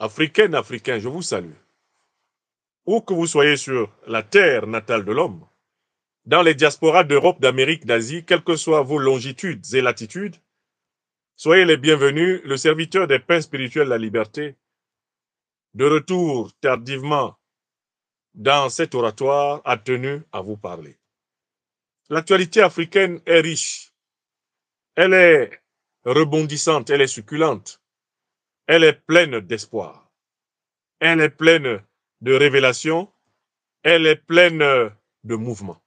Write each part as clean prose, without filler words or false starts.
Africaines, Africains, je vous salue. Où que vous soyez sur la terre natale de l'homme, dans les diasporas d'Europe, d'Amérique, d'Asie, quelles que soient vos longitudes et latitudes, soyez les bienvenus, le serviteur des pains spirituels de la liberté, de retour tardivement dans cet oratoire, a tenu à vous parler. L'actualité africaine est riche, elle est rebondissante, elle est succulente, elle est pleine d'espoir, elle est pleine de révélations, elle est pleine de mouvements.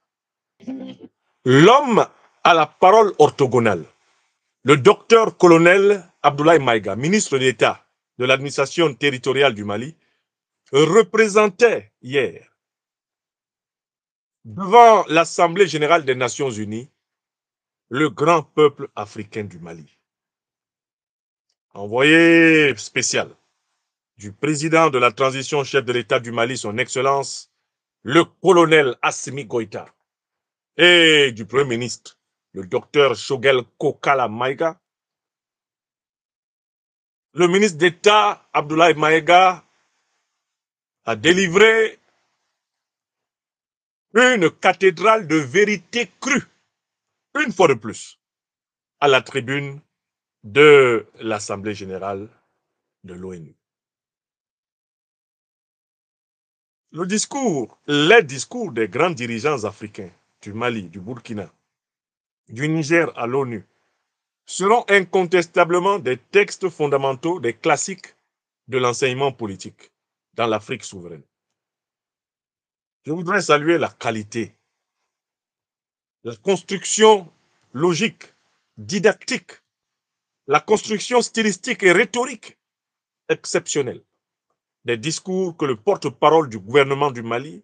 L'homme à la parole orthogonale, le docteur-colonel Abdoulaye Maïga, ministre d'État de l'administration territoriale du Mali, représentait hier devant l'Assemblée générale des Nations unies le grand peuple africain du Mali. Envoyé spécial du président de la transition chef de l'État du Mali, son Excellence, le colonel Assimi Goïta, et du Premier ministre, le docteur Choguel Kokala Maïga, le ministre d'État Abdoulaye Maïga a délivré une cathédrale de vérité crue, une fois de plus, à la tribune de l'Assemblée générale de l'ONU. Les discours des grands dirigeants africains du Mali, du Burkina, du Niger à l'ONU seront incontestablement des textes fondamentaux, des classiques de l'enseignement politique dans l'Afrique souveraine. Je voudrais saluer la qualité, la construction logique, didactique, la construction stylistique et rhétorique exceptionnelle des discours que le porte-parole du gouvernement du Mali,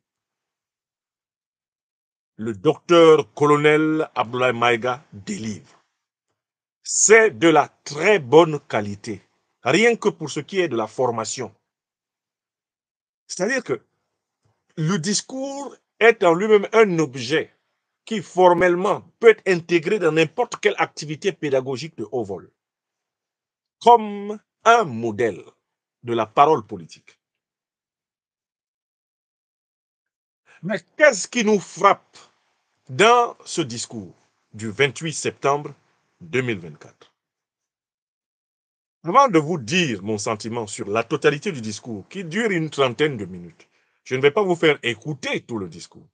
le docteur-colonel Abdoulaye Maïga, délivre. C'est de la très bonne qualité, rien que pour ce qui est de la formation. C'est-à-dire que le discours est en lui-même un objet qui formellement peut être intégré dans n'importe quelle activité pédagogique de haut vol, comme un modèle de la parole politique. Mais qu'est-ce qui nous frappe dans ce discours du 28 septembre 2024? Avant de vous dire mon sentiment sur la totalité du discours, qui dure une trentaine de minutes, je ne vais pas vous faire écouter tout le discours,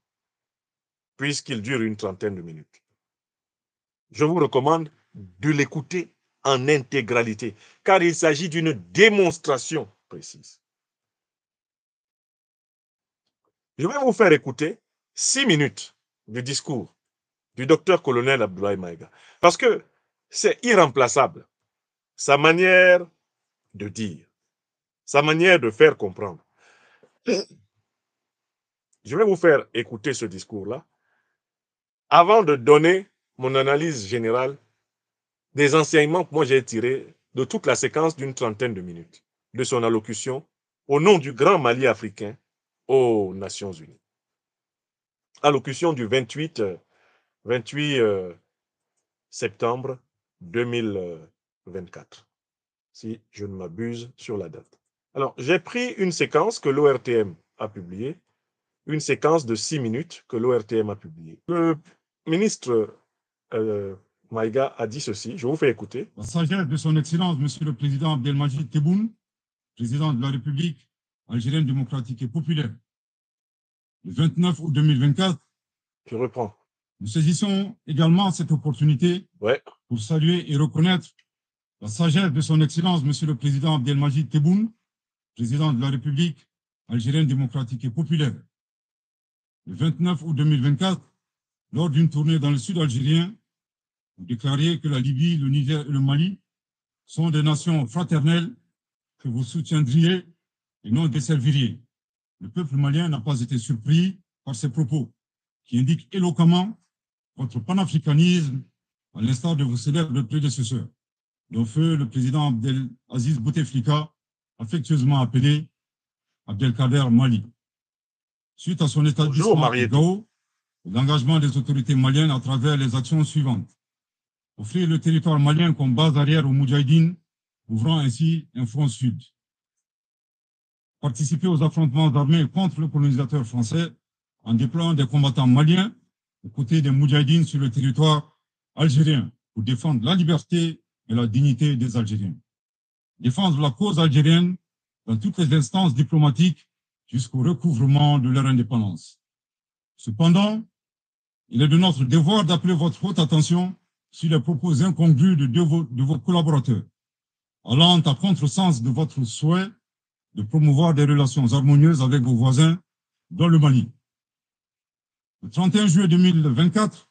puisqu'il dure une trentaine de minutes. Je vous recommande de l'écouter en intégralité, car il s'agit d'une démonstration précise. Je vais vous faire écouter 6 minutes du discours du docteur-colonel Abdoulaye Maïga, parce que c'est irremplaçable. Sa manière de dire, sa manière de faire comprendre. Je vais vous faire écouter ce discours-là avant de donner mon analyse générale des enseignements que moi j'ai tirés de toute la séquence d'une trentaine de minutes de son allocution au nom du grand Mali africain aux Nations Unies. Allocution du 28 septembre 2024, si je ne m'abuse sur la date. Alors, j'ai pris une séquence que l'ORTM a publiée, une séquence de 6 minutes que l'ORTM a publiée. Le ministre Maïga a dit ceci, je vous fais écouter. La sagesse de son Excellence, Monsieur le Président Abdelmajid Tebboune, président de la République algérienne démocratique et populaire, le 29 août 2024. Je reprends. Nous saisissons également cette opportunité pour saluer et reconnaître la sagesse de son Excellence, Monsieur le Président Abdelmajid Tebboune, président de la République algérienne démocratique et populaire. Le 29 août 2024, lors d'une tournée dans le sud algérien, vous déclariez que la Libye, le Niger et le Mali sont des nations fraternelles que vous soutiendriez et non desserviriez. Le peuple malien n'a pas été surpris par ces propos qui indiquent éloquemment votre panafricanisme à l'instar de vos célèbres prédécesseurs, dont feu le président Abdelaziz Bouteflika, affectueusement appelé Abdelkader Mali. Suite à son établissement à Gao, l'engagement des autorités maliennes à travers les actions suivantes. Offrir le territoire malien comme base arrière aux Moudjahidines, ouvrant ainsi un front sud. participé aux affrontements armés contre le colonisateur français en déployant des combattants maliens aux côtés des Moudjahidines sur le territoire algérien pour défendre la liberté et la dignité des Algériens. Défendre la cause algérienne dans toutes les instances diplomatiques jusqu'au recouvrement de leur indépendance. Cependant, il est de notre devoir d'appeler votre haute attention sur les propos incongrus de vos collaborateurs, allant à contresens de votre souhait de promouvoir des relations harmonieuses avec vos voisins dans le Mali. Le 31 juillet 2024,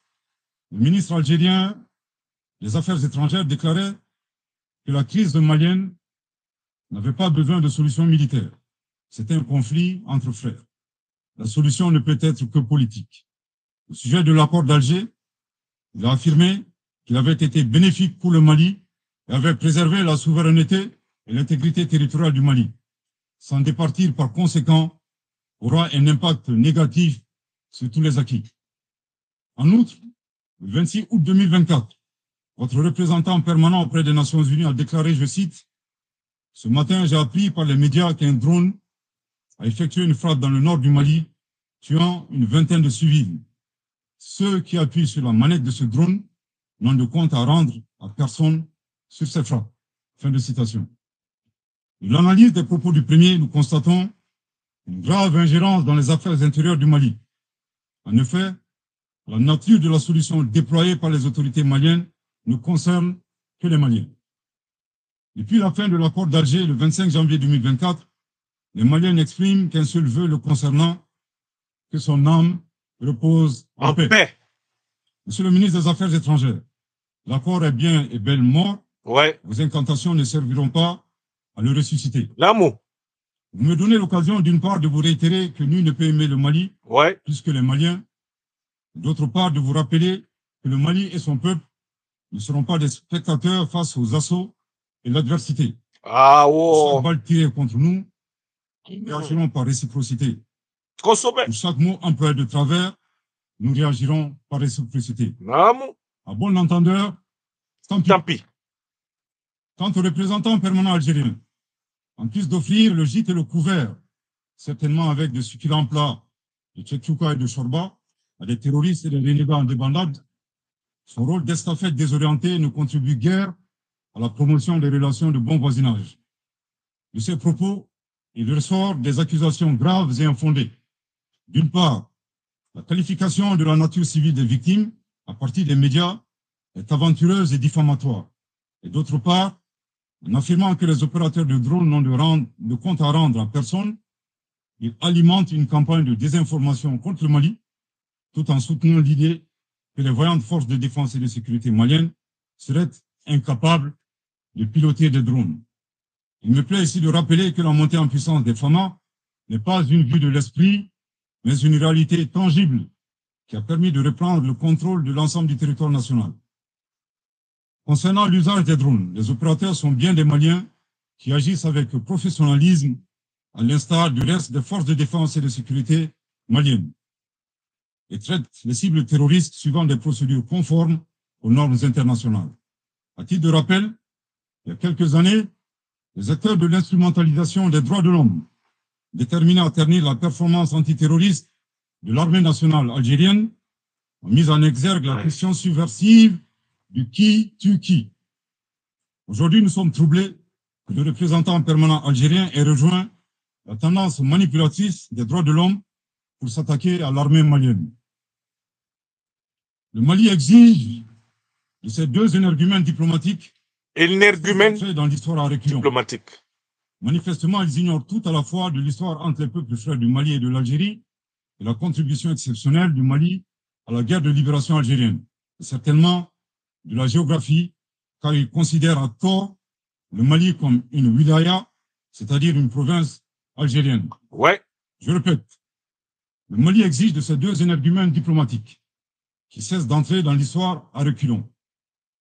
le ministre algérien des Affaires étrangères déclarait que la crise malienne n'avait pas besoin de solution militaire. C'était un conflit entre frères. La solution ne peut être que politique. Au sujet de l'accord d'Alger, il a affirmé qu'il avait été bénéfique pour le Mali et avait préservé la souveraineté et l'intégrité territoriale du Mali. S'en départir par conséquent aura un impact négatif sur tous les acquis. En outre, le 26 août 2024, votre représentant permanent auprès des Nations Unies a déclaré, je cite, « Ce matin, j'ai appris par les médias qu'un drone a effectué une frappe dans le nord du Mali, tuant une vingtaine de civils. Ceux qui appuient sur la manette de ce drone n'ont de compte à rendre à personne sur ces frappes. » Fin de citation. De l'analyse des propos du premier, nous constatons une grave ingérence dans les affaires intérieures du Mali. En effet, la nature de la solution déployée par les autorités maliennes ne concerne que les Maliens. Depuis la fin de l'accord d'Alger, le 25 janvier 2024, les Maliens n'expriment qu'un seul vœu le concernant, que son âme repose en paix. Monsieur le ministre des Affaires étrangères, l'accord est bien et belle mort. Ouais. Vos incantations ne serviront pas à le ressusciter. L'amour. Vous me donnez l'occasion, d'une part, de vous réitérer que nul ne peut aimer le Mali plus que les Maliens. D'autre part, de vous rappeler que le Mali et son peuple ne seront pas des spectateurs face aux assauts et l'adversité. Ah, oh. Chaque balle tirée contre nous, nous réagirons par réciprocité. Pour chaque mot employé de travers, nous réagirons par réciprocité. À bon entendeur, tant pis. Quant aux représentants permanents algériens, en plus d'offrir le gîte et le couvert, certainement avec de succulents plats de tchétchouka et de chorba, à des terroristes et des renégats en débandade, son rôle d'estafette désorienté ne contribue guère à la promotion des relations de bon voisinage. De ces propos, il ressort des accusations graves et infondées. D'une part, la qualification de la nature civile des victimes à partir des médias est aventureuse et diffamatoire. Et d'autre part, en affirmant que les opérateurs de drones n'ont de compte à rendre à personne, ils alimentent une campagne de désinformation contre le Mali, tout en soutenant l'idée que les voyantes forces de défense et de sécurité maliennes seraient incapables de piloter des drones. Il me plaît ici de rappeler que la montée en puissance des FAMA n'est pas une vue de l'esprit, mais une réalité tangible qui a permis de reprendre le contrôle de l'ensemble du territoire national. Concernant l'usage des drones, les opérateurs sont bien des Maliens qui agissent avec professionnalisme, à l'instar du reste des forces de défense et de sécurité maliennes, et traitent les cibles terroristes suivant des procédures conformes aux normes internationales. À titre de rappel, il y a quelques années, les acteurs de l'instrumentalisation des droits de l'homme, déterminés à ternir la performance antiterroriste de l'armée nationale algérienne, ont mis en exergue la question subversive du qui tue qui. Aujourd'hui, nous sommes troublés que le représentant permanent algérien ait rejoint la tendance manipulatrice des droits de l'homme pour s'attaquer à l'armée malienne. Le Mali exige de ces deux énergumènes diplomatiques dans l'histoire à reculons. Manifestement, ils ignorent tout à la fois de l'histoire entre les peuples frères du Mali et de l'Algérie et la contribution exceptionnelle du Mali à la guerre de libération algérienne. Et certainement de la géographie, car ils considèrent à tort le Mali comme une wilaya, c'est-à-dire une province algérienne. Ouais. Je répète, le Mali exige de ces deux énergumènes diplomatiques qui cessent d'entrer dans l'histoire à reculons.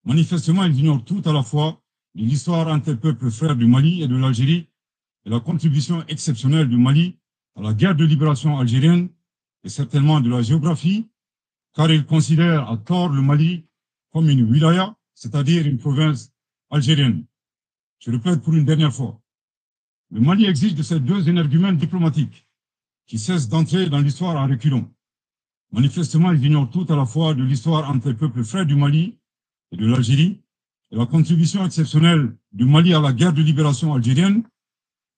Manifestement, ils ignorent tout à la fois de l'histoire entre les peuples frères du Mali et de l'Algérie et la contribution exceptionnelle du Mali à la guerre de libération algérienne et certainement de la géographie, car ils considèrent à tort le Mali comme une wilaya, c'est-à-dire une province algérienne. Je répète pour une dernière fois. Le Mali exige de ces deux énergumènes diplomatiques qui cessent d'entrer dans l'histoire en reculons. Manifestement, ils ignorent tout à la fois de l'histoire entre les peuples frères du Mali et de l'Algérie, et la contribution exceptionnelle du Mali à la guerre de libération algérienne,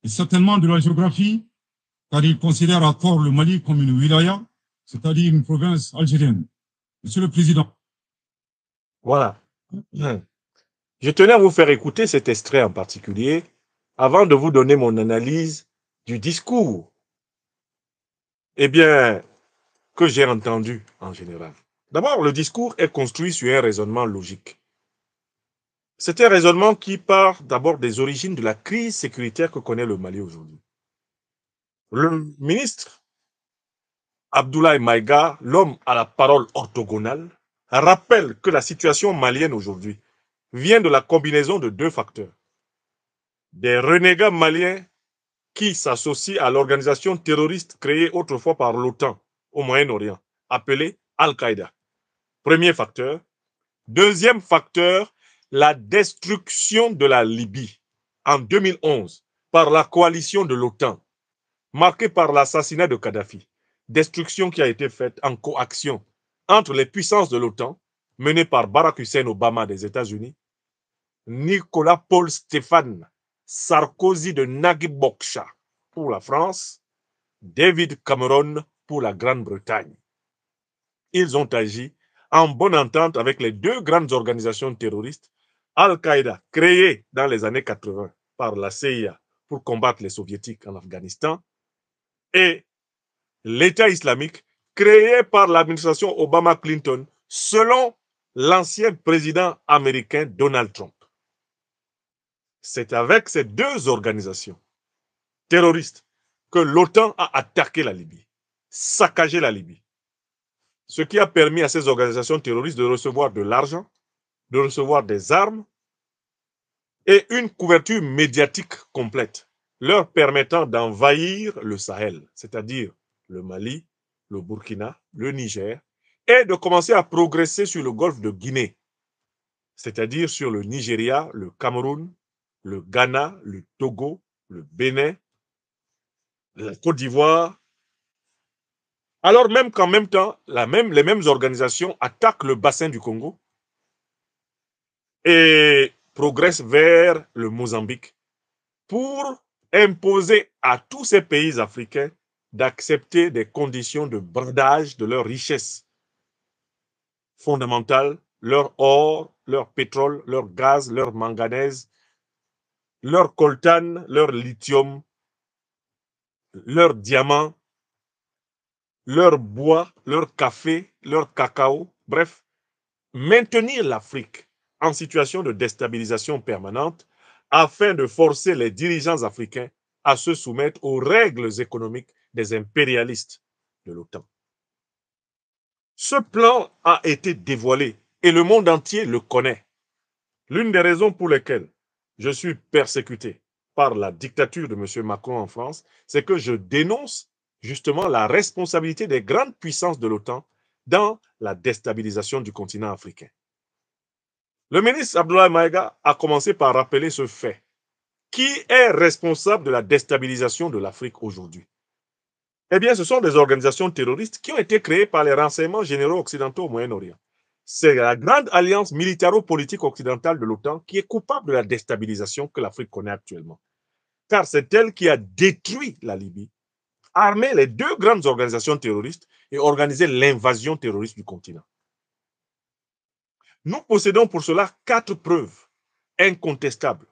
et certainement de la géographie, car ils considèrent à tort le Mali comme une wilaya, c'est-à-dire une province algérienne. Monsieur le Président. Voilà. Je tenais à vous faire écouter cet extrait en particulier avant de vous donner mon analyse du discours, eh bien, que j'ai entendu en général. D'abord, le discours est construit sur un raisonnement logique. C'est un raisonnement qui part d'abord des origines de la crise sécuritaire que connaît le Mali aujourd'hui. Le ministre Abdoulaye Maïga, l'homme à la parole orthogonale, rappelle que la situation malienne aujourd'hui vient de la combinaison de deux facteurs. Des renégats maliens qui s'associent à l'organisation terroriste créée autrefois par l'OTAN au Moyen-Orient, appelée Al-Qaïda. Premier facteur. Deuxième facteur, la destruction de la Libye en 2011 par la coalition de l'OTAN, marquée par l'assassinat de Kadhafi. Destruction qui a été faite en coaction entre les puissances de l'OTAN, menées par Barack Hussein Obama des États-Unis, Nicolas Paul Stéphane Sarkozy de Naguib Bokcha pour la France, David Cameron pour la Grande-Bretagne. Ils ont agi en bonne entente avec les deux grandes organisations terroristes, Al-Qaïda, créée dans les années 80 par la CIA pour combattre les soviétiques en Afghanistan, et l'État islamique, créé par l'administration Obama-Clinton, selon l'ancien président américain Donald Trump. C'est avec ces deux organisations terroristes que l'OTAN a attaqué la Libye, saccagé la Libye. Ce qui a permis à ces organisations terroristes de recevoir de l'argent, de recevoir des armes et une couverture médiatique complète, leur permettant d'envahir le Sahel, c'est-à-dire le Mali, le Burkina, le Niger, et de commencer à progresser sur le golfe de Guinée, c'est-à-dire sur le Nigeria, le Cameroun, le Ghana, le Togo, le Bénin, la Côte d'Ivoire, alors même qu'en même temps, les mêmes organisations attaquent le bassin du Congo et progressent vers le Mozambique pour imposer à tous ces pays africains d'accepter des conditions de bradage de leurs richesses fondamentales, leur or, leur pétrole, leur gaz, leur manganèse, leur coltan, leur lithium, leur diamant, leur bois, leur café, leur cacao, bref, maintenir l'Afrique en situation de déstabilisation permanente afin de forcer les dirigeants africains à se soumettre aux règles économiques des impérialistes de l'OTAN. Ce plan a été dévoilé et le monde entier le connaît. L'une des raisons pour lesquelles je suis persécuté par la dictature de M. Macron en France, c'est que je dénonce justement la responsabilité des grandes puissances de l'OTAN dans la déstabilisation du continent africain. Le ministre Abdoulaye Maïga a commencé par rappeler ce fait. Qui est responsable de la déstabilisation de l'Afrique aujourd'hui? Eh bien, ce sont des organisations terroristes qui ont été créées par les renseignements généraux occidentaux au Moyen-Orient. C'est la grande alliance militaro-politique occidentale de l'OTAN qui est coupable de la déstabilisation que l'Afrique connaît actuellement. Car c'est elle qui a détruit la Libye, armé les deux grandes organisations terroristes et organisé l'invasion terroriste du continent. Nous possédons pour cela 4 preuves incontestables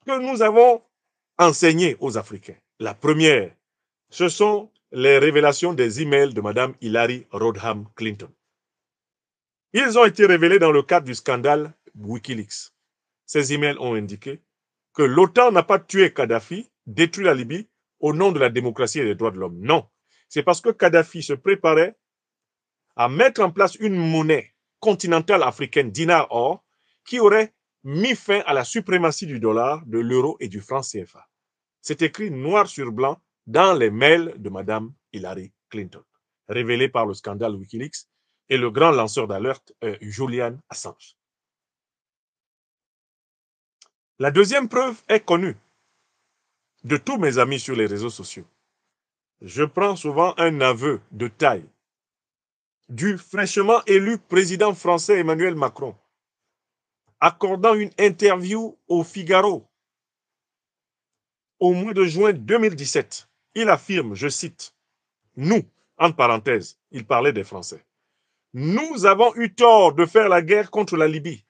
que nous avons enseignées aux Africains. La première, ce sont les révélations des emails de Mme Hillary Rodham Clinton. Ils ont été révélés dans le cadre du scandale Wikileaks. Ces emails ont indiqué que l'OTAN n'a pas tué Kadhafi, détruit la Libye au nom de la démocratie et des droits de l'homme. Non, c'est parce que Kadhafi se préparait à mettre en place une monnaie continentale africaine, dinar-or, qui aurait mis fin à la suprématie du dollar, de l'euro et du franc CFA. C'est écrit noir sur blanc dans les mails de Mme Hillary Clinton, révélés par le scandale Wikileaks et le grand lanceur d'alerte Julian Assange. La deuxième preuve est connue. de tous mes amis sur les réseaux sociaux, je prends souvent un aveu de taille du fraîchement élu président français Emmanuel Macron, accordant une interview au Figaro au mois de juin 2017. Il affirme, je cite, « Nous », entre parenthèses, il parlait des Français, « nous avons eu tort de faire la guerre contre la Libye,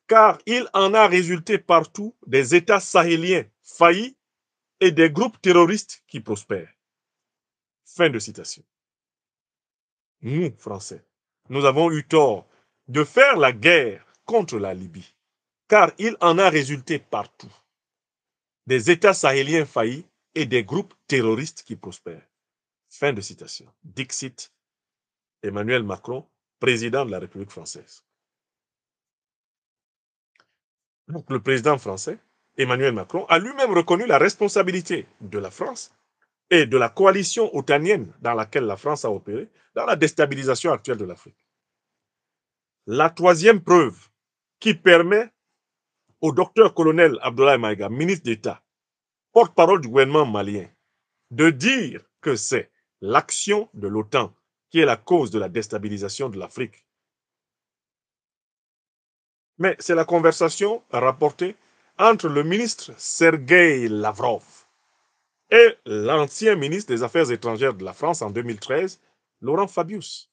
car il en a résulté partout des États sahéliens faillis et des groupes terroristes qui prospèrent. » Fin de citation. Nous, Français, nous avons eu tort de faire la guerre contre la Libye, car il en a résulté partout des États sahéliens faillis et des groupes terroristes qui prospèrent. Fin de citation. Dixit Emmanuel Macron, président de la République française. Donc, le président français, Emmanuel Macron, a lui-même reconnu la responsabilité de la France et de la coalition otanienne dans laquelle la France a opéré dans la déstabilisation actuelle de l'Afrique. La troisième preuve qui permet au docteur-colonel Abdoulaye Maïga, ministre d'État, porte-parole du gouvernement malien, de dire que c'est l'action de l'OTAN qui est la cause de la déstabilisation de l'Afrique. Mais c'est la conversation rapportée entre le ministre Sergueï Lavrov et l'ancien ministre des Affaires étrangères de la France en 2013, Laurent Fabius,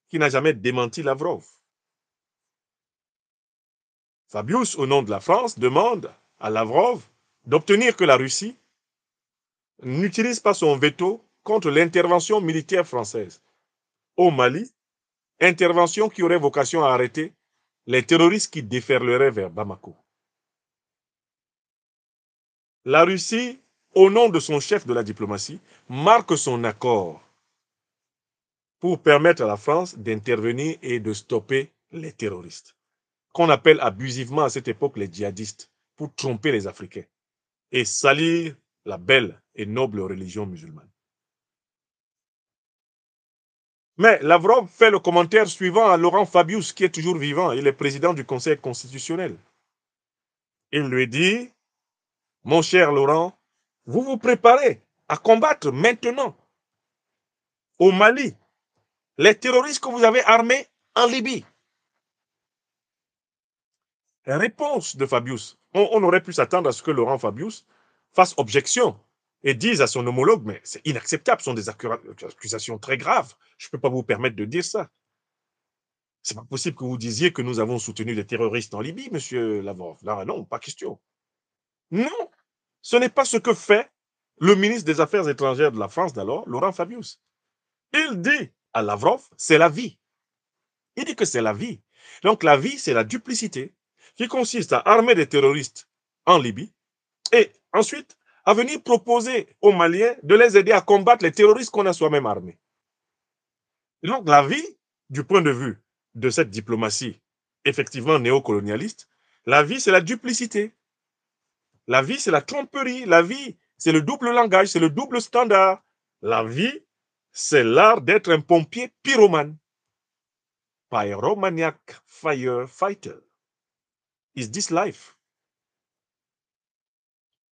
qui n'a jamais démenti Lavrov. Fabius, au nom de la France, demande à Lavrov d'obtenir que la Russie n'utilise pas son veto contre l'intervention militaire française au Mali, intervention qui aurait vocation à arrêter les terroristes qui déferleraient vers Bamako. La Russie, au nom de son chef de la diplomatie, marque son accord pour permettre à la France d'intervenir et de stopper les terroristes, qu'on appelle abusivement à cette époque les djihadistes, pour tromper les Africains et salir la belle et noble religion musulmane. Mais Lavrov fait le commentaire suivant à Laurent Fabius, qui est toujours vivant, il est président du Conseil constitutionnel. Il lui dit, mon cher Laurent, vous vous préparez à combattre maintenant au Mali les terroristes que vous avez armés en Libye. Réponse de Fabius. On aurait pu s'attendre à ce que Laurent Fabius fasse objection et dise à son homologue, mais c'est inacceptable, ce sont des accusations très graves. Je ne peux pas vous permettre de dire ça. C'est pas possible que vous disiez que nous avons soutenu des terroristes en Libye, monsieur Lavrov. Là, non, pas question. Non, ce n'est pas ce que fait le ministre des Affaires étrangères de la France d'alors, Laurent Fabius. Il dit à Lavrov, c'est la vie. Il dit que c'est la vie. Donc la vie, c'est la duplicité qui consiste à armer des terroristes en Libye et ensuite à venir proposer aux Maliens de les aider à combattre les terroristes qu'on a soi-même armés. Et donc la vie, du point de vue de cette diplomatie effectivement néocolonialiste, la vie, c'est la duplicité. La vie, c'est la tromperie. La vie, c'est le double langage, c'est le double standard. La vie, c'est l'art d'être un pompier pyromane. Pyromaniac firefighter. Is this life?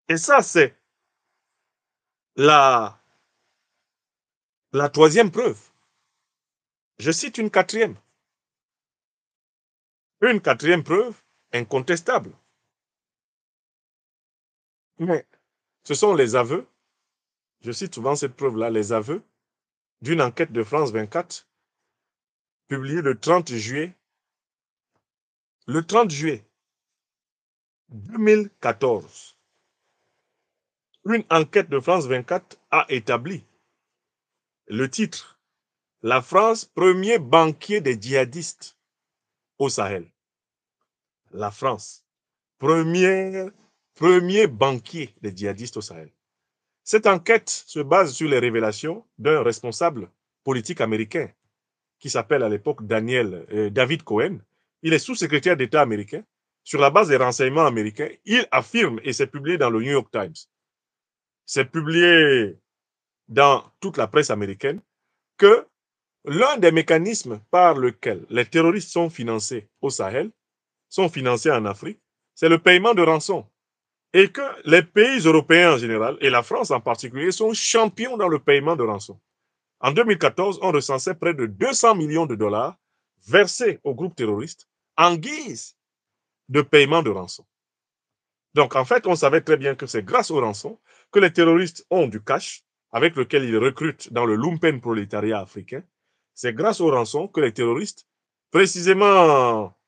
Et ça, c'est la troisième preuve. Je cite une quatrième. Une quatrième preuve incontestable. Mais ce sont les aveux, je cite souvent cette preuve-là, les aveux d'une enquête de France 24 publiée le 30 juillet 2014. Une enquête de France 24 a établi le titre « La France, premier banquier des djihadistes au Sahel ». La France, premier banquier des djihadistes au Sahel. Cette enquête se base sur les révélations d'un responsable politique américain qui s'appelle à l'époque David Cohen. Il est sous-secrétaire d'État américain. Sur la base des renseignements américains, il affirme, et c'est publié dans le New York Times, c'est publié dans toute la presse américaine, que l'un des mécanismes par lequel les terroristes sont financés au Sahel, sont financés en Afrique, c'est le paiement de rançon. et que les pays européens en général, et la France en particulier, sont champions dans le paiement de rançon. En 2014, on recensait près de 200 millions de dollars versés au groupe terroriste en guise de paiement de rançon. Donc, en fait, on savait très bien que c'est grâce aux rançons que les terroristes ont du cash avec lequel ils recrutent dans le lumpen prolétariat africain. C'est grâce aux rançons que les terroristes, précisément,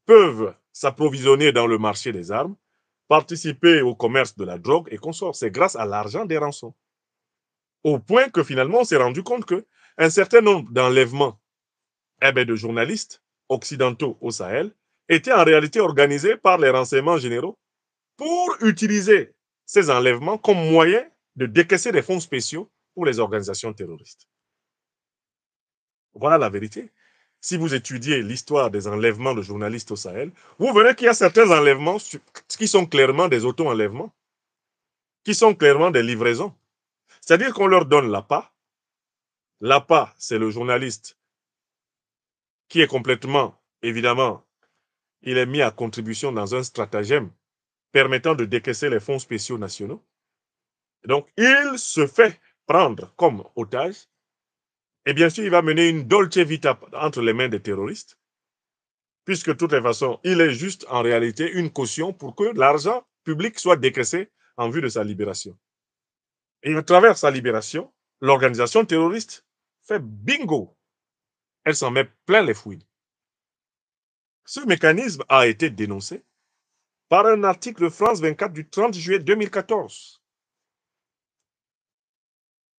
peuvent s'approvisionner dans le marché des armes, participer au commerce de la drogue et consorts. C'est grâce à l'argent des rançons. Au point que finalement, on s'est rendu compte qu'un certain nombre d'enlèvements de journalistes occidentaux au Sahel étaient en réalité organisés par les renseignements généraux pour utiliser ces enlèvements comme moyen de décaisser des fonds spéciaux pour les organisations terroristes. Voilà la vérité. Si vous étudiez l'histoire des enlèvements de journalistes au Sahel, vous verrez qu'il y a certains enlèvements qui sont clairement des auto-enlèvements, qui sont clairement des livraisons. C'est-à-dire qu'on leur donne l'appât. L'appât, c'est le journaliste qui est complètement, évidemment, il est mis à contribution dans un stratagème permettant de décaisser les fonds spéciaux nationaux. Donc, il se fait prendre comme otage et bien sûr, il va mener une dolce vita entre les mains des terroristes puisque de toutes les façons, il est juste en réalité une caution pour que l'argent public soit décaissé en vue de sa libération. Et à travers sa libération, l'organisation terroriste fait bingo. Elle s'en met plein les fouilles. Ce mécanisme a été dénoncé par un article de France 24 du 30 juillet 2014.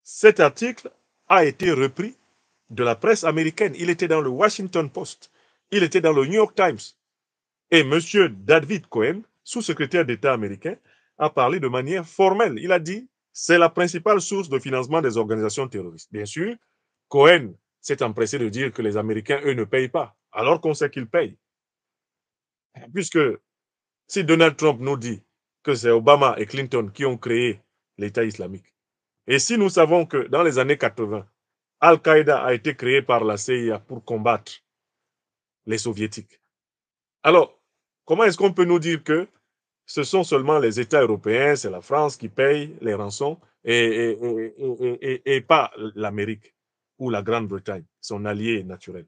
Cet article a été repris de la presse américaine. Il était dans le Washington Post. Il était dans le New York Times. Et M. David Cohen, sous-secrétaire d'État américain, a parlé de manière formelle. Il a dit c'est la principale source de financement des organisations terroristes. Bien sûr, Cohen s'est empressé de dire que les Américains, eux, ne payent pas, alors qu'on sait qu'ils payent. Puisque si Donald Trump nous dit que c'est Obama et Clinton qui ont créé l'État islamique, et si nous savons que dans les années 80, Al-Qaïda a été créé par la CIA pour combattre les soviétiques, alors comment est-ce qu'on peut nous dire que ce sont seulement les États européens, c'est la France qui paye les rançons et pas l'Amérique ou la Grande-Bretagne, son allié naturel?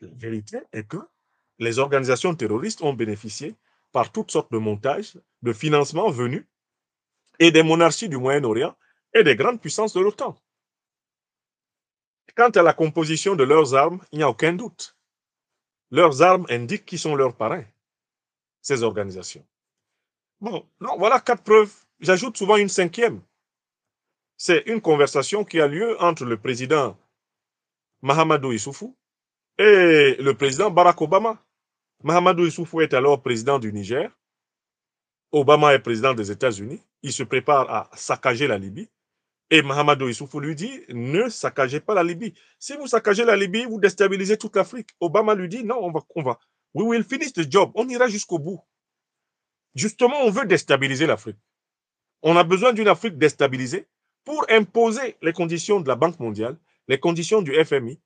La vérité est que les organisations terroristes ont bénéficié par toutes sortes de montages, de financements venus et des monarchies du Moyen-Orient et des grandes puissances de l'OTAN. Quant à la composition de leurs armes, il n'y a aucun doute. Leurs armes indiquent qui sont leurs parrains, ces organisations. Bon, non, voilà 4 preuves. J'ajoute souvent une 5e. C'est une conversation qui a lieu entre le président Mahamadou Issoufou et le président Barack Obama. Mahamadou Issoufou est alors président du Niger. Obama est président des États-Unis. Il se prépare à saccager la Libye. Et Mahamadou Issoufou lui dit, ne saccagez pas la Libye. Si vous saccagez la Libye, vous déstabilisez toute l'Afrique. Obama lui dit, non, on va. We will finish the job. On ira jusqu'au bout. Justement, on veut déstabiliser l'Afrique. On a besoin d'une Afrique déstabilisée pour imposer les conditions de la Banque mondiale, les conditions du FMI,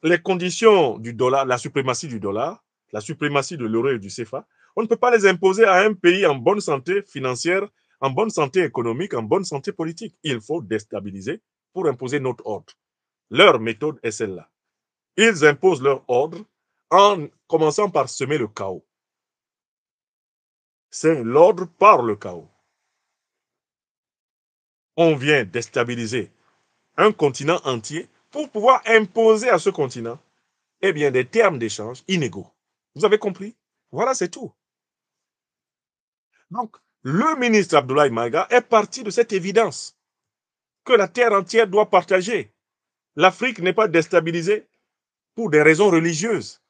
les conditions du dollar, la suprématie du dollar, la suprématie de l'euro et du CFA. On ne peut pas les imposer à un pays en bonne santé financière, en bonne santé économique, en bonne santé politique. Il faut déstabiliser pour imposer notre ordre. Leur méthode est celle-là. Ils imposent leur ordre en commençant par semer le chaos. C'est l'ordre par le chaos. On vient déstabiliser un continent entier pour pouvoir imposer à ce continent des termes d'échange inégaux. Vous avez compris? Voilà, c'est tout. Donc, le ministre Abdoulaye Maïga est parti de cette évidence que la terre entière doit partager. L'Afrique n'est pas déstabilisée pour des raisons religieuses.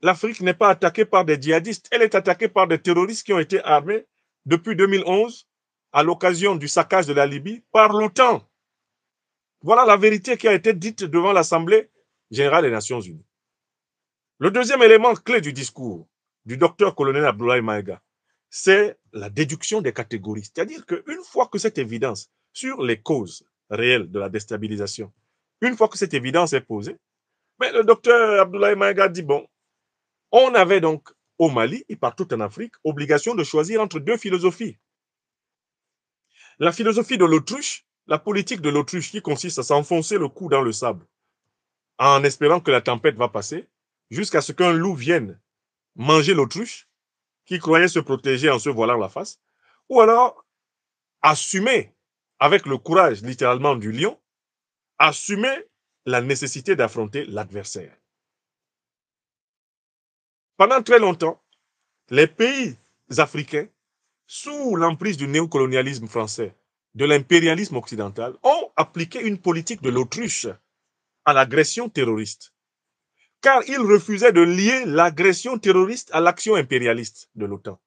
L'Afrique n'est pas attaquée par des djihadistes. Elle est attaquée par des terroristes qui ont été armés depuis 2011 à l'occasion du saccage de la Libye par l'OTAN. Voilà la vérité qui a été dite devant l'Assemblée générale des Nations unies. Le deuxième élément clé du discours du docteur-colonel Abdoulaye Maïga, c'est la déduction des catégories. C'est-à-dire qu'une fois que cette évidence sur les causes réelles de la déstabilisation, une fois que cette évidence est posée, le docteur Abdoulaye Maïga dit, bon, on avait donc au Mali et partout en Afrique, obligation de choisir entre deux philosophies. La philosophie de l'autruche, la politique de l'autruche qui consiste à s'enfoncer le cou dans le sable en espérant que la tempête va passer, jusqu'à ce qu'un loup vienne manger l'autruche qui croyait se protéger en se voilant la face, ou alors assumer avec le courage littéralement du lion, assumer la nécessité d'affronter l'adversaire. Pendant très longtemps, les pays africains, sous l'emprise du néocolonialisme français, de l'impérialisme occidental, ont appliqué une politique de l'autruche à l'agression terroriste, car ils refusaient de lier l'agression terroriste à l'action impérialiste de l'OTAN.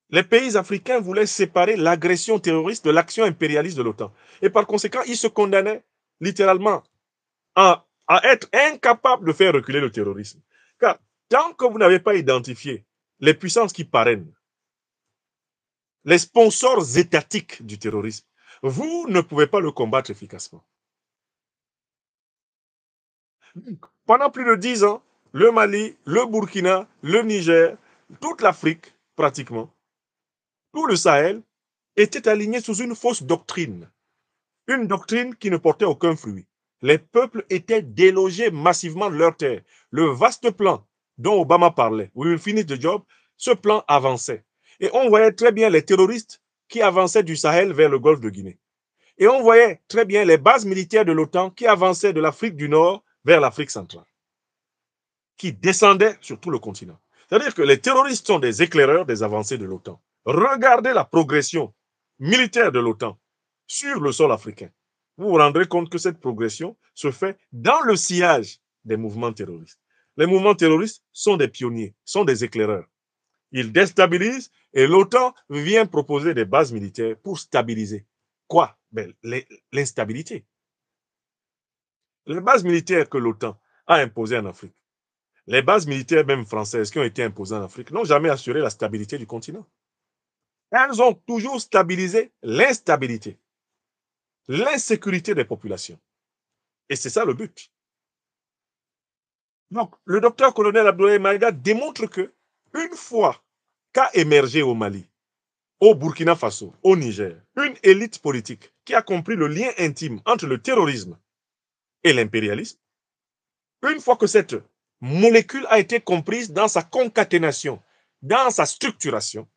Les pays africains voulaient séparer l'agression terroriste de l'action impérialiste de l'OTAN. Et par conséquent, ils se condamnaient littéralement à être incapables de faire reculer le terrorisme. Car tant que vous n'avez pas identifié les puissances qui parrainent, les sponsors étatiques du terrorisme, vous ne pouvez pas le combattre efficacement. Pendant plus de 10 ans, le Mali, le Burkina, le Niger, toute l'Afrique, pratiquement, tout le Sahel, était aligné sous une fausse doctrine. Une doctrine qui ne portait aucun fruit. Les peuples étaient délogés massivement de leurs terres. Le vaste plan dont Obama parlait, we will finish the job, ce plan avançait. Et on voyait très bien les terroristes qui avançaient du Sahel vers le golfe de Guinée. Et on voyait très bien les bases militaires de l'OTAN qui avançaient de l'Afrique du Nord vers l'Afrique centrale, qui descendaient sur tout le continent. C'est-à-dire que les terroristes sont des éclaireurs des avancées de l'OTAN. Regardez la progression militaire de l'OTAN sur le sol africain. Vous vous rendrez compte que cette progression se fait dans le sillage des mouvements terroristes. Les mouvements terroristes sont des pionniers, sont des éclaireurs. Ils déstabilisent et l'OTAN vient proposer des bases militaires pour stabiliser. Quoi? Ben, l'instabilité. Les bases militaires que l'OTAN a imposées en Afrique, les bases militaires même françaises qui ont été imposées en Afrique, n'ont jamais assuré la stabilité du continent. Elles ont toujours stabilisé l'instabilité, l'insécurité des populations. Et c'est ça le but. Donc, le docteur-colonel Abdoulaye Maïga démontre que, une fois qu'a émergé au Mali, au Burkina Faso, au Niger, une élite politique qui a compris le lien intime entre le terrorisme et l'impérialisme, une fois que cette molécule a été comprise dans sa concaténation, dans sa structuration,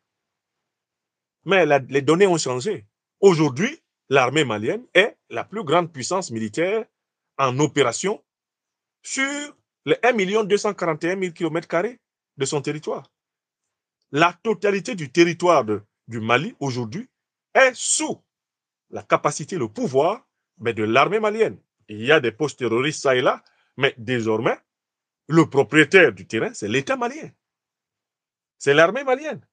mais les données ont changé. Aujourd'hui, l'armée malienne est la plus grande puissance militaire en opération sur les 1 241 000 km² de son territoire. La totalité du territoire du Mali aujourd'hui est sous la capacité, le pouvoir de l'armée malienne. Il y a des postes terroristes ça et là, mais désormais, le propriétaire du terrain, c'est l'État malien. C'est l'armée malienne.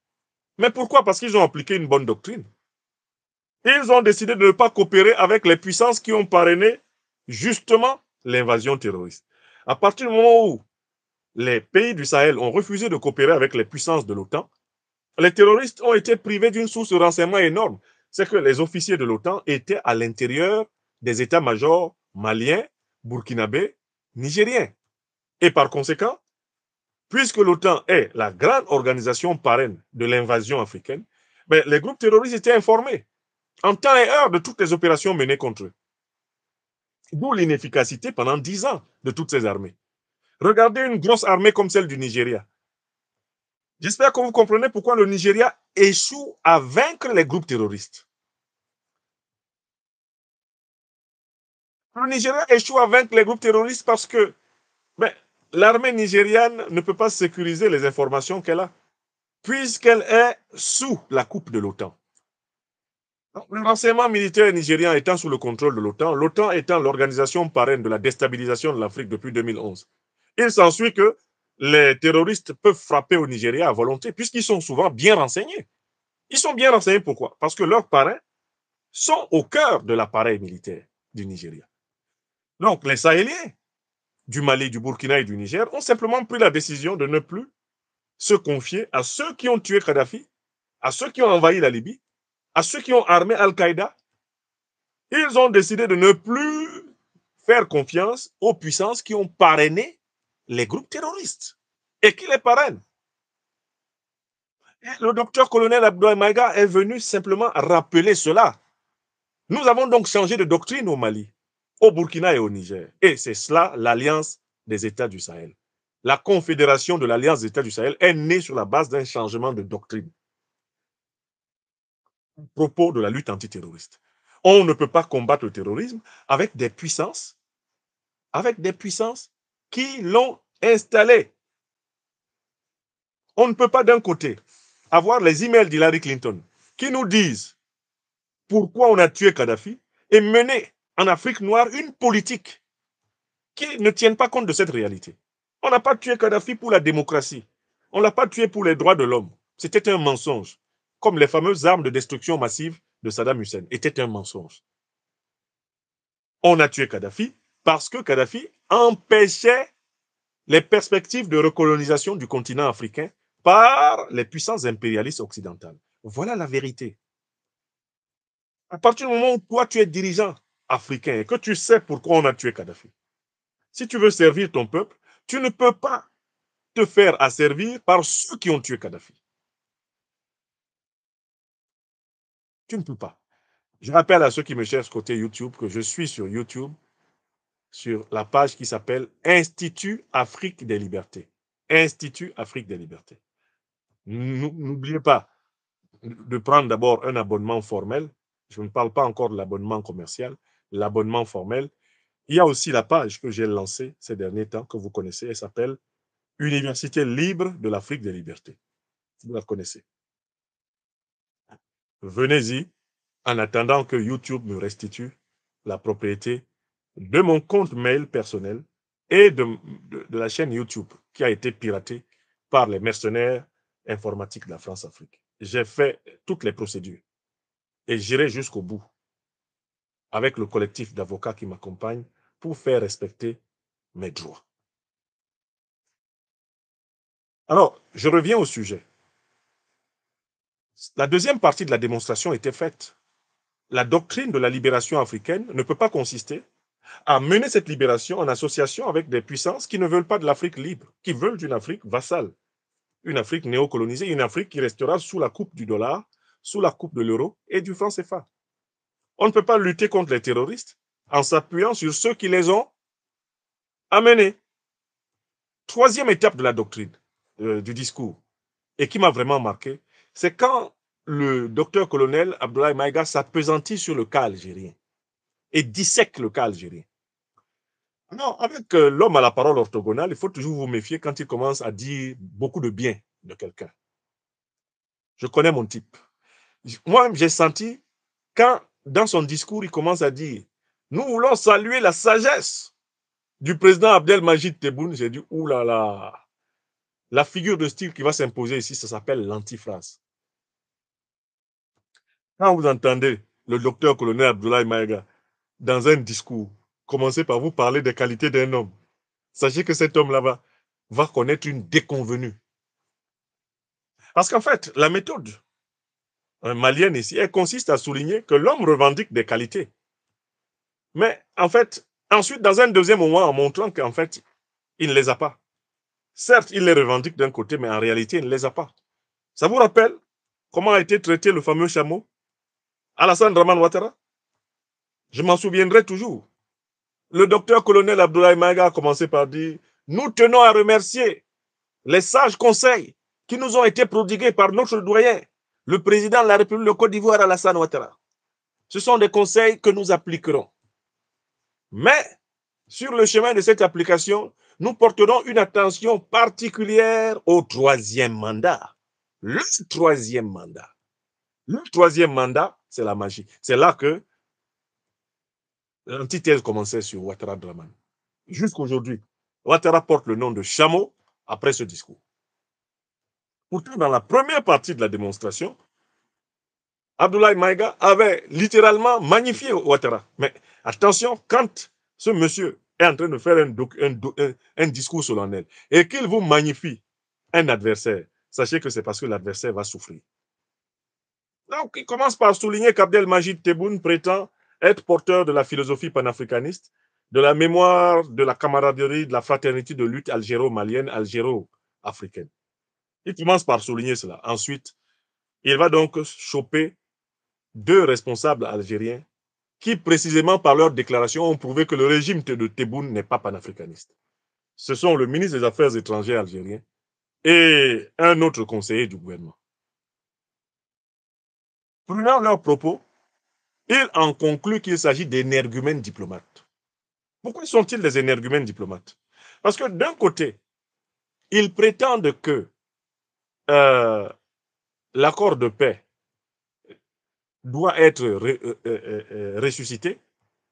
Mais pourquoi? Parce qu'ils ont appliqué une bonne doctrine. Ils ont décidé de ne pas coopérer avec les puissances qui ont parrainé justement l'invasion terroriste. À partir du moment où les pays du Sahel ont refusé de coopérer avec les puissances de l'OTAN, les terroristes ont été privés d'une source de renseignement énorme. C'est que les officiers de l'OTAN étaient à l'intérieur des états-majors maliens, burkinabés, nigériens. Et par conséquent, puisque l'OTAN est la grande organisation parraine de l'invasion africaine, les groupes terroristes étaient informés en temps et heure de toutes les opérations menées contre eux. D'où l'inefficacité pendant 10 ans de toutes ces armées. Regardez une grosse armée comme celle du Nigeria. J'espère que vous comprenez pourquoi le Nigeria échoue à vaincre les groupes terroristes. Le Nigeria échoue à vaincre les groupes terroristes parce que l'armée nigériane ne peut pas sécuriser les informations qu'elle a, puisqu'elle est sous la coupe de l'OTAN. Le renseignement militaire nigérien étant sous le contrôle de l'OTAN, l'OTAN étant l'organisation parraine de la déstabilisation de l'Afrique depuis 2011, il s'ensuit que les terroristes peuvent frapper au Nigeria à volonté, puisqu'ils sont souvent bien renseignés. Ils sont bien renseignés pourquoi? Parce que leurs parrains sont au cœur de l'appareil militaire du Nigeria. Donc, les Sahéliens du Mali, du Burkina et du Niger ont simplement pris la décision de ne plus se confier à ceux qui ont tué Kadhafi, à ceux qui ont envahi la Libye, à ceux qui ont armé Al-Qaïda. Ils ont décidé de ne plus faire confiance aux puissances qui ont parrainé les groupes terroristes. et qui les parraine. Et le docteur-colonel Abdoulaye Maïga est venu simplement rappeler cela. Nous avons donc changé de doctrine au Mali, au Burkina et au Niger. Et c'est cela l'Alliance des États du Sahel. La confédération de l'Alliance des États du Sahel est née sur la base d'un changement de doctrine à propos de la lutte antiterroriste. On ne peut pas combattre le terrorisme avec des puissances qui l'ont installé. On ne peut pas d'un côté avoir les emails d'Hillary Clinton qui nous disent pourquoi on a tué Kadhafi et mener en Afrique noire une politique qui ne tienne pas compte de cette réalité. On n'a pas tué Kadhafi pour la démocratie. On ne l'a pas tué pour les droits de l'homme. C'était un mensonge. Comme les fameuses armes de destruction massive de Saddam Hussein étaient un mensonge. On a tué Kadhafi parce que Kadhafi empêchait les perspectives de recolonisation du continent africain par les puissances impérialistes occidentales. Voilà la vérité. À partir du moment où toi, tu es dirigeant africain et que tu sais pourquoi on a tué Kadhafi, si tu veux servir ton peuple, tu ne peux pas te faire asservir par ceux qui ont tué Kadhafi. Tu ne peux pas. Je rappelle à ceux qui me cherchent côté YouTube que je suis sur YouTube, sur la page qui s'appelle Institut Afrique des Libertés. Institut Afrique des Libertés. N'oubliez pas de prendre d'abord un abonnement formel. Je ne parle pas encore de l'abonnement commercial, l'abonnement formel. Il y a aussi la page que j'ai lancée ces derniers temps, que vous connaissez, elle s'appelle Université libre de l'Afrique des libertés. Vous la connaissez. Venez-y en attendant que YouTube me restitue la propriété de mon compte mail personnel et de la chaîne YouTube qui a été piratée par les mercenaires informatiques de la France-Afrique. J'ai fait toutes les procédures et j'irai jusqu'au bout avec le collectif d'avocats qui m'accompagne pour faire respecter mes droits. Alors, je reviens au sujet. La deuxième partie de la démonstration était faite. La doctrine de la libération africaine ne peut pas consister à mener cette libération en association avec des puissances qui ne veulent pas de l'Afrique libre, qui veulent d'une Afrique vassale, une Afrique néocolonisée, une Afrique qui restera sous la coupe du dollar, sous la coupe de l'euro et du franc CFA. On ne peut pas lutter contre les terroristes en s'appuyant sur ceux qui les ont amenés. Troisième étape de la doctrine, du discours, et qui m'a vraiment marqué, c'est quand le docteur-colonel Abdoulaye Maïga s'appesantit sur le cas algérien et dissèque le cas algérien. Non, avec l'homme à la parole orthogonale, il faut toujours vous méfier quand il commence à dire beaucoup de bien de quelqu'un. Je connais mon type. Moi, j'ai senti, quand dans son discours, il commence à dire « Nous voulons saluer la sagesse du président Abdelmajid Tebboune », j'ai dit « Ouh là là !» La figure de style qui va s'imposer ici, ça s'appelle l'antiphrase. Quand vous entendez le docteur-colonel Abdoulaye Maïga dans un discours, commencez par vous parler des qualités d'un homme. Sachez que cet homme-là va connaître une déconvenue. Parce qu'en fait, la méthode malienne ici, elle consiste à souligner que l'homme revendique des qualités. Mais en fait, ensuite, dans un deuxième moment, en montrant qu'en fait, il ne les a pas. Certes, il les revendique d'un côté, mais en réalité, il ne les a pas. Ça vous rappelle comment a été traité le fameux chameau Alassane Draman Ouattara? Je m'en souviendrai toujours. Le docteur-colonel Abdoulaye Maïga a commencé par dire « Nous tenons à remercier les sages conseils qui nous ont été prodigués par notre doyen, le président de la République de Côte d'Ivoire, Alassane Ouattara. Ce sont des conseils que nous appliquerons. Mais, sur le chemin de cette application, nous porterons une attention particulière au troisième mandat. Le troisième mandat. Le troisième mandat, c'est la magie. C'est là que l'antithèse commençait sur Ouattara Draman. Jusqu'aujourd'hui, Ouattara porte le nom de chameau après ce discours. Pourtant, dans la première partie de la démonstration, Abdoulaye Maïga avait littéralement magnifié Ouattara. Mais attention, quand ce monsieur est en train de faire un discours solennel et qu'il vous magnifie un adversaire, sachez que c'est parce que l'adversaire va souffrir. Donc, il commence par souligner qu'Abdelmajid Tebboune prétend être porteur de la philosophie panafricaniste, de la mémoire, de la camaraderie, de la fraternité de lutte algéro-malienne, algéro africaine. Il commence par souligner cela. Ensuite, il va donc choper 2 responsables algériens qui, précisément par leur déclaration, ont prouvé que le régime de Tebboune n'est pas panafricaniste. Ce sont le ministre des Affaires étrangères algérien et un autre conseiller du gouvernement. Prenant leurs propos, il en conclut qu'il s'agit d'énergumènes diplomates. Pourquoi sont-ils des énergumènes diplomates? Parce que d'un côté, ils prétendent que l'accord de paix doit être ressuscité,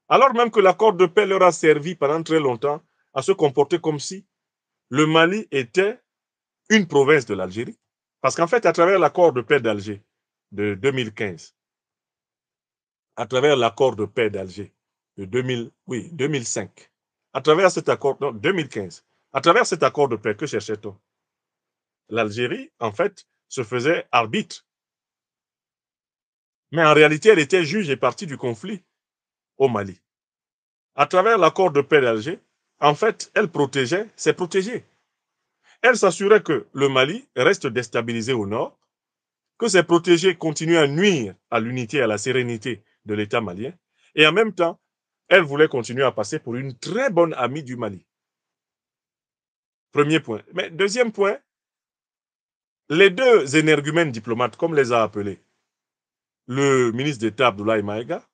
alors même que l'accord de paix leur a servi pendant très longtemps à se comporter comme si le Mali était une province de l'Algérie. Parce qu'en fait, à travers l'accord de paix d'Alger de 2015, à travers l'accord de paix d'Alger de 2005, à travers cet accord, non, 2015, à travers cet accord de paix, que cherchait-on? L'Algérie, en fait, se faisait arbitre. Mais en réalité, elle était juge et partie du conflit au Mali. À travers l'accord de paix d'Alger, en fait, elle protégeait ses protégés. Elle s'assurait que le Mali reste déstabilisé au nord, que ses protégés continuent à nuire à l'unité et à la sérénité de l'État malien, et en même temps, elle voulait continuer à passer pour une très bonne amie du Mali. Premier point. Mais deuxième point, les 2 énergumènes diplomates, comme les a appelés le ministre d'État Abdoulaye Maïga,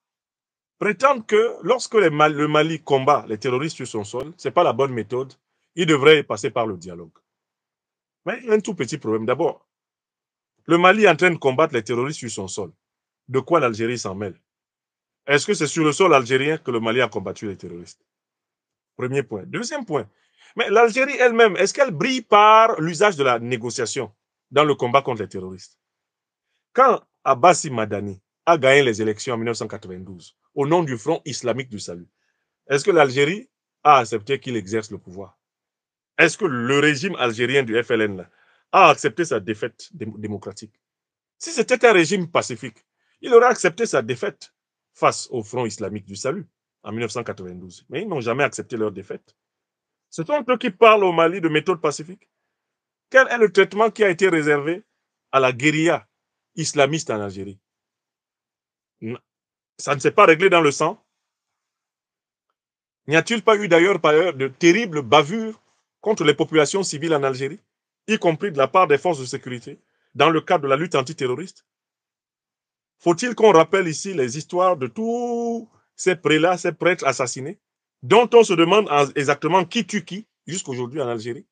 prétendent que lorsque le Mali combat les terroristes sur son sol, ce n'est pas la bonne méthode, il devrait passer par le dialogue. Mais il y a un tout petit problème. D'abord, le Mali est en train de combattre les terroristes sur son sol. De quoi l'Algérie s'en mêle? Est-ce que c'est sur le sol algérien que le Mali a combattu les terroristes? Premier point. Deuxième point. Mais l'Algérie elle-même, est-ce qu'elle brille par l'usage de la négociation dans le combat contre les terroristes? Quand Abbassi Madani a gagné les élections en 1992 au nom du Front islamique du salut, est-ce que l'Algérie a accepté qu'il exerce le pouvoir? Est-ce que le régime algérien du FLN a accepté sa défaite démocratique? Si c'était un régime pacifique, il aurait accepté sa défaite face au Front islamique du salut en 1992. Mais ils n'ont jamais accepté leur défaite. Ce sont eux qui parlent au Mali de méthode pacifique. Quel est le traitement qui a été réservé à la guérilla islamiste en Algérie? Ça ne s'est pas réglé dans le sang. N'y a-t-il pas eu d'ailleurs par ailleurs de terribles bavures contre les populations civiles en Algérie, y compris de la part des forces de sécurité, dans le cadre de la lutte antiterroriste? Faut-il qu'on rappelle ici les histoires de tous ces prélats, ces prêtres assassinés, dont on se demande exactement qui tue qui jusqu'aujourd'hui en Algérie?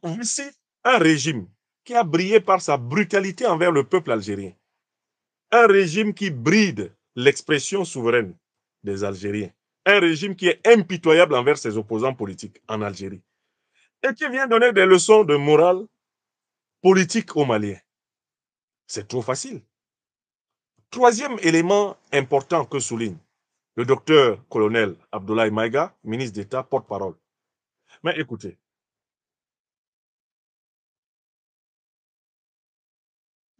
Voici un régime qui a brillé par sa brutalité envers le peuple algérien. Un régime qui bride l'expression souveraine des Algériens. Un régime qui est impitoyable envers ses opposants politiques en Algérie. Et qui vient donner des leçons de morale politique aux Maliens. C'est trop facile. Troisième élément important que souligne le docteur colonel Abdoulaye Maïga, ministre d'État, porte-parole. Mais écoutez,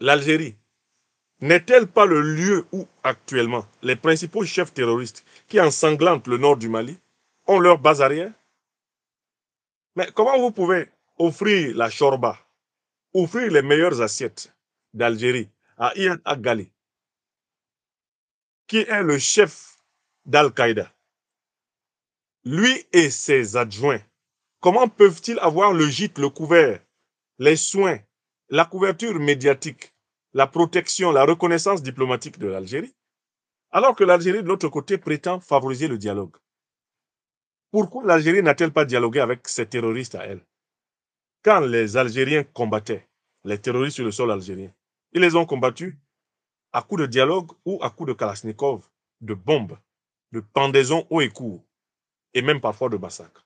l'Algérie n'est-elle pas le lieu où actuellement les principaux chefs terroristes qui ensanglantent le nord du Mali ont leur base arrière? Mais comment vous pouvez offrir la chorba, offrir les meilleures assiettes d'Algérie à Iyad Aghali, qui est le chef d'Al-Qaïda, lui et ses adjoints? Comment peuvent-ils avoir le gîte, le couvert, les soins, la couverture médiatique, la protection, la reconnaissance diplomatique de l'Algérie, alors que l'Algérie, de l'autre côté, prétend favoriser le dialogue? Pourquoi l'Algérie n'a-t-elle pas dialogué avec ces terroristes à elle? Quand les Algériens combattaient les terroristes sur le sol algérien, ils les ont combattus à coups de dialogue ou à coups de Kalachnikov, de bombes, de pendaisons haut et court, et même parfois de massacres.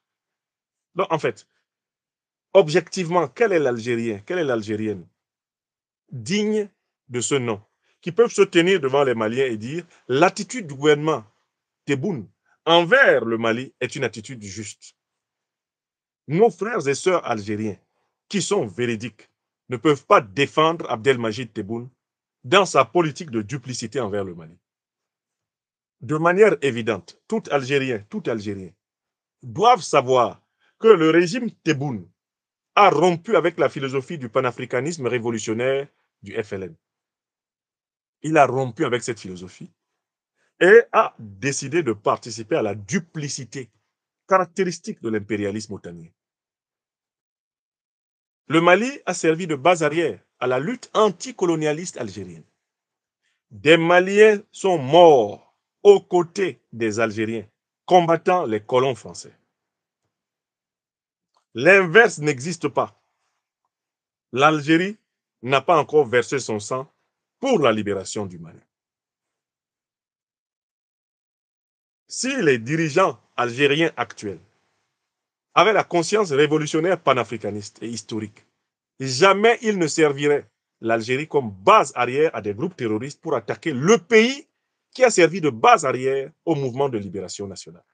Donc, en fait, objectivement, quel est l'Algérien, quelle est l'Algérienne digne de ce nom, qui peuvent se tenir devant les Maliens et dire l'attitude du gouvernement Tebboune envers le Mali est une attitude juste. Nos frères et sœurs algériens, qui sont véridiques, ne peuvent pas défendre Abdelmajid Tebboune dans sa politique de duplicité envers le Mali. De manière évidente, tout Algérien doivent savoir que le régime Tebboune a rompu avec la philosophie du panafricanisme révolutionnaire du FLN. Il a rompu avec cette philosophie et a décidé de participer à la duplicité caractéristique de l'impérialisme otanien. Le Mali a servi de base arrière à la lutte anticolonialiste algérienne. Des Maliens sont morts aux côtés des Algériens, combattant les colons français. L'inverse n'existe pas. L'Algérie n'a pas encore versé son sang pour la libération du Mali. Si les dirigeants algériens actuels avaient la conscience révolutionnaire panafricaniste et historique, jamais ils ne serviraient l'Algérie comme base arrière à des groupes terroristes pour attaquer le pays qui a servi de base arrière au mouvement de libération nationale.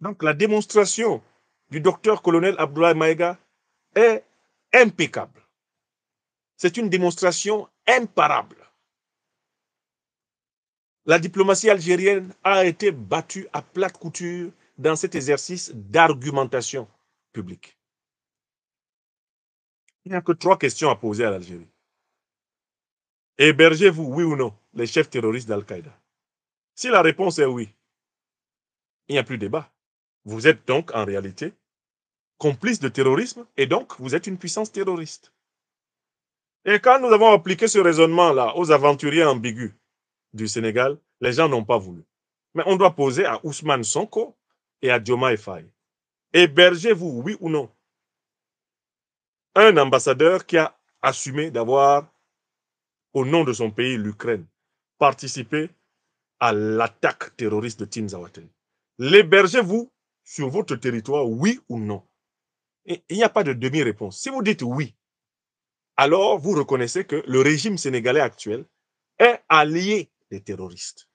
Donc la démonstration du docteur-colonel Abdoulaye Maïga est impeccable. C'est une démonstration imparable. La diplomatie algérienne a été battue à plate couture dans cet exercice d'argumentation publique. Il n'y a que 3 questions à poser à l'Algérie. Hébergez-vous, oui ou non, les chefs terroristes d'Al-Qaïda? Si la réponse est oui, il n'y a plus de débat. Vous êtes donc en réalité complice de terrorisme et donc vous êtes une puissance terroriste. Et quand nous avons appliqué ce raisonnement-là aux aventuriers ambigus du Sénégal, les gens n'ont pas voulu. Mais on doit poser à Ousmane Sonko et à Diomaye Faye. Hébergez-vous, oui ou non, un ambassadeur qui a assumé d'avoir, au nom de son pays, l'Ukraine, participé à l'attaque terroriste de Tinzaouaten. L'hébergez-vous sur votre territoire, oui ou non? Et il n'y a pas de demi-réponse. Si vous dites oui, alors vous reconnaissez que le régime sénégalais actuel est allié des terroristes.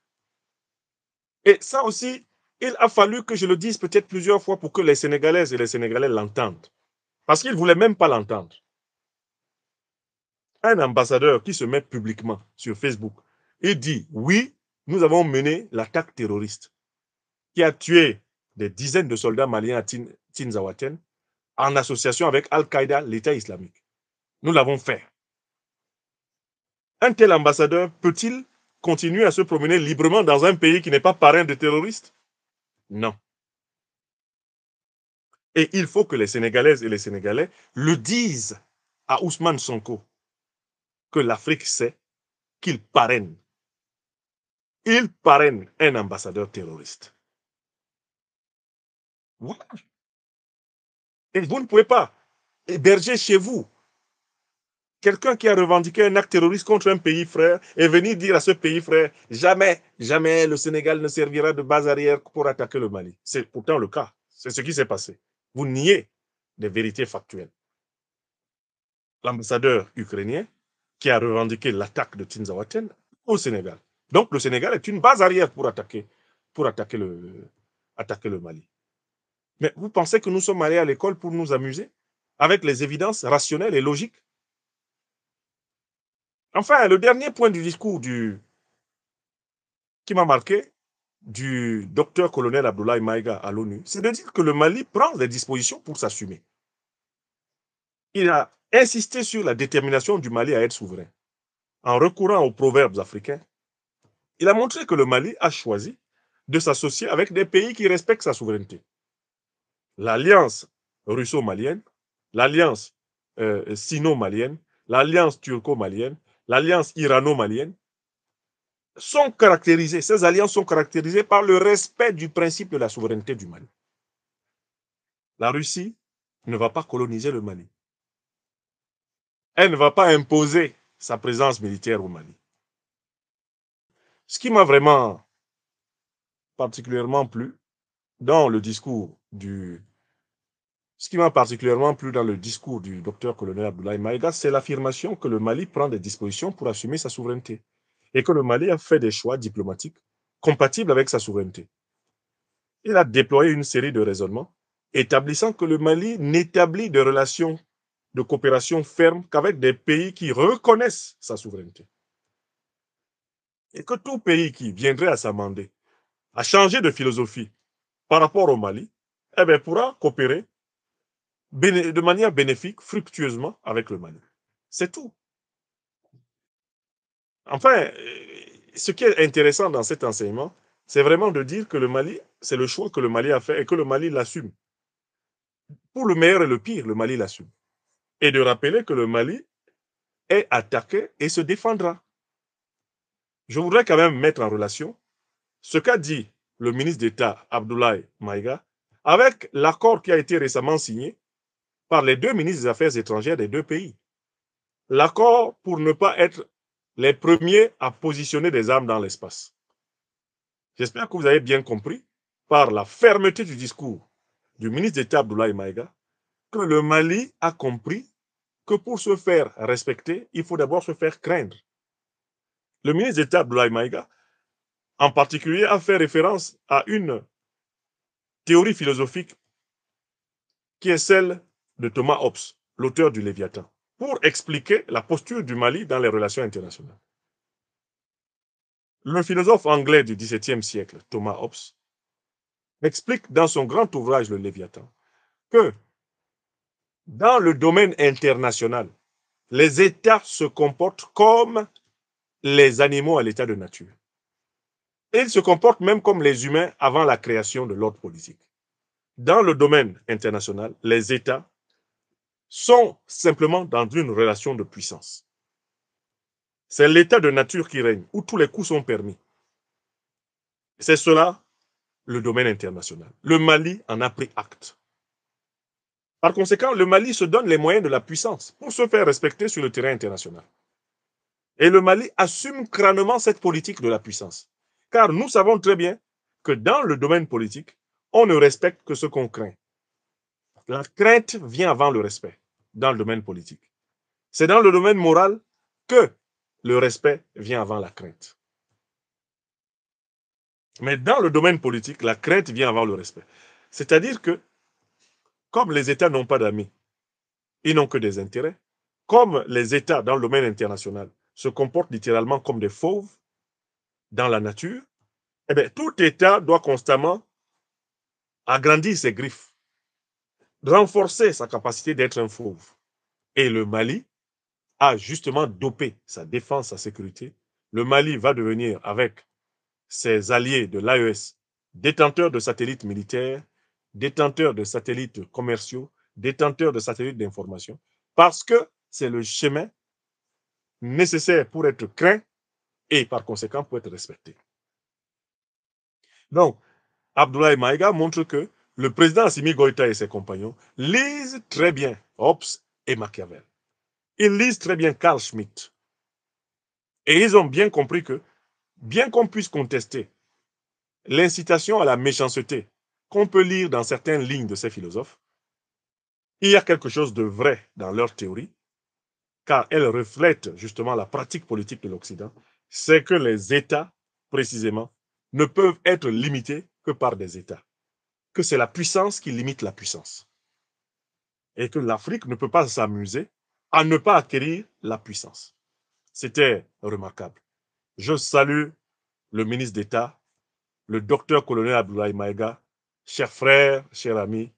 Et ça aussi, il a fallu que je le dise peut-être plusieurs fois pour que les Sénégalaises et les Sénégalais l'entendent. Parce qu'ils ne voulaient même pas l'entendre. Un ambassadeur qui se met publiquement sur Facebook et dit « Oui, nous avons mené l'attaque terroriste qui a tué des dizaines de soldats maliens à Tinzaouaten en association avec Al-Qaïda, l'État islamique. Nous l'avons fait. » Un tel ambassadeur peut-il continuer à se promener librement dans un pays qui n'est pas parrain de terroristes? Non. Et il faut que les Sénégalaises et les Sénégalais le disent à Ousmane Sonko que l'Afrique sait qu'il parraine. Il parraine un ambassadeur terroriste. Voilà. Et vous ne pouvez pas héberger chez vous quelqu'un qui a revendiqué un acte terroriste contre un pays frère et venir dire à ce pays frère, jamais, jamais le Sénégal ne servira de base arrière pour attaquer le Mali. C'est pourtant le cas. C'est ce qui s'est passé. Vous niez des vérités factuelles. L'ambassadeur ukrainien qui a revendiqué l'attaque de Tinzaouaten au Sénégal. Donc le Sénégal est une base arrière pour attaquer le Mali. Mais vous pensez que nous sommes allés à l'école pour nous amuser avec les évidences rationnelles et logiques? Enfin, le dernier point du discours qui m'a marqué du docteur-colonel Abdoulaye Maïga à l'ONU, c'est de dire que le Mali prend des dispositions pour s'assumer. Il a insisté sur la détermination du Mali à être souverain. En recourant aux proverbes africains, il a montré que le Mali a choisi de s'associer avec des pays qui respectent sa souveraineté. L'alliance russo-malienne, l'alliance sino-malienne, l'alliance turco-malienne, l'alliance irano-malienne, sont caractérisées, ces alliances sont caractérisées par le respect du principe de la souveraineté du Mali. La Russie ne va pas coloniser le Mali. Elle ne va pas imposer sa présence militaire au Mali. Ce qui m'a vraiment particulièrement plu dans le discours du docteur-colonel Abdoulaye Maïga, c'est l'affirmation que le Mali prend des dispositions pour assumer sa souveraineté et que le Mali a fait des choix diplomatiques compatibles avec sa souveraineté. Il a déployé une série de raisonnements établissant que le Mali n'établit de relations de coopération fermes qu'avec des pays qui reconnaissent sa souveraineté. Et que tout pays qui viendrait à s'amender, à changer de philosophie par rapport au Mali, pourra coopérer de manière bénéfique, fructueusement avec le Mali. C'est tout. Enfin, ce qui est intéressant dans cet enseignement, c'est vraiment de dire que le Mali, c'est le choix que le Mali a fait et que le Mali l'assume. Pour le meilleur et le pire, le Mali l'assume. Et de rappeler que le Mali est attaqué et se défendra. Je voudrais quand même mettre en relation ce qu'a dit le ministre d'État Abdoulaye Maïga avec l'accord qui a été récemment signé par les deux ministres des Affaires étrangères des deux pays. L'accord pour ne pas être les premiers à positionner des armes dans l'espace. J'espère que vous avez bien compris, par la fermeté du discours du ministre d'État Abdoulaye Maïga, que le Mali a compris que pour se faire respecter, il faut d'abord se faire craindre. Le ministre d'État Abdoulaye Maïga, en particulier, a fait référence à une théorie philosophique qui est celle de Thomas Hobbes, l'auteur du Léviathan, pour expliquer la posture du Mali dans les relations internationales. Le philosophe anglais du XVIIe siècle, Thomas Hobbes, explique dans son grand ouvrage Le Léviathan que dans le domaine international, les États se comportent comme les animaux à l'état de nature. Et ils se comportent même comme les humains avant la création de l'ordre politique. Dans le domaine international, les États sont simplement dans une relation de puissance. C'est l'état de nature qui règne, où tous les coups sont permis. C'est cela, le domaine international. Le Mali en a pris acte. Par conséquent, le Mali se donne les moyens de la puissance pour se faire respecter sur le terrain international. Et le Mali assume crânement cette politique de la puissance. Car nous savons très bien que dans le domaine politique, on ne respecte que ce qu'on craint. La crainte vient avant le respect dans le domaine politique. C'est dans le domaine moral que le respect vient avant la crainte. Mais dans le domaine politique, la crainte vient avant le respect. C'est-à-dire que, comme les États n'ont pas d'amis, ils n'ont que des intérêts, comme les États dans le domaine international se comportent littéralement comme des fauves dans la nature, eh bien, tout État doit constamment agrandir ses griffes, renforcer sa capacité d'être un fauve. Et le Mali a justement dopé sa défense, sa sécurité. Le Mali va devenir, avec ses alliés de l'AES, détenteur de satellites militaires, détenteur de satellites commerciaux, détenteur de satellites d'information, parce que c'est le chemin nécessaire pour être craint et par conséquent pour être respecté. Donc, Abdoulaye Maïga montre que le président Assimi Goïta et ses compagnons lisent très bien Hobbes et Machiavel. Ils lisent très bien Carl Schmitt. Et ils ont bien compris que, bien qu'on puisse contester l'incitation à la méchanceté qu'on peut lire dans certaines lignes de ces philosophes, il y a quelque chose de vrai dans leur théorie, car elle reflète justement la pratique politique de l'Occident, c'est que les États, précisément, ne peuvent être limités que par des États, que c'est la puissance qui limite la puissance, et que l'Afrique ne peut pas s'amuser à ne pas acquérir la puissance. C'était remarquable. Je salue le ministre d'État, le docteur-colonel Abdoulaye Maïga, chers frères, chers amis,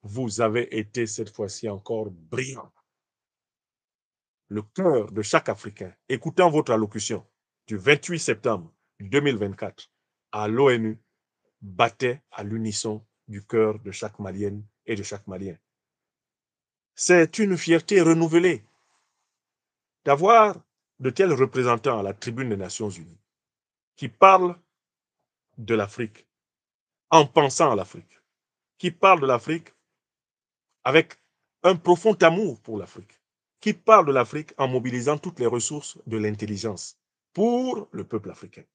vous avez été cette fois-ci encore brillant. Le cœur de chaque Africain, écoutant votre allocution du 28 septembre 2024 à l'ONU, battait à l'unisson du cœur de chaque Malienne et de chaque Malien. C'est une fierté renouvelée d'avoir de tels représentants à la tribune des Nations Unies qui parlent de l'Afrique en pensant à l'Afrique, qui parlent de l'Afrique avec un profond amour pour l'Afrique, qui parle de l'Afrique en mobilisant toutes les ressources de l'intelligence pour le peuple africain.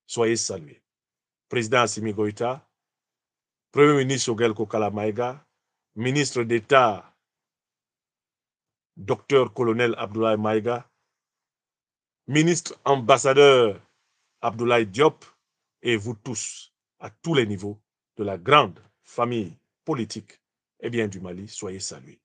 Soyez salués. Président Assimi Goïta, Premier ministre Shogel Kokala Maïga, ministre d'État docteur-colonel Abdoulaye Maïga, ministre ambassadeur Abdoulaye Diop, et vous tous, à tous les niveaux de la grande famille politique du Mali, soyez salués.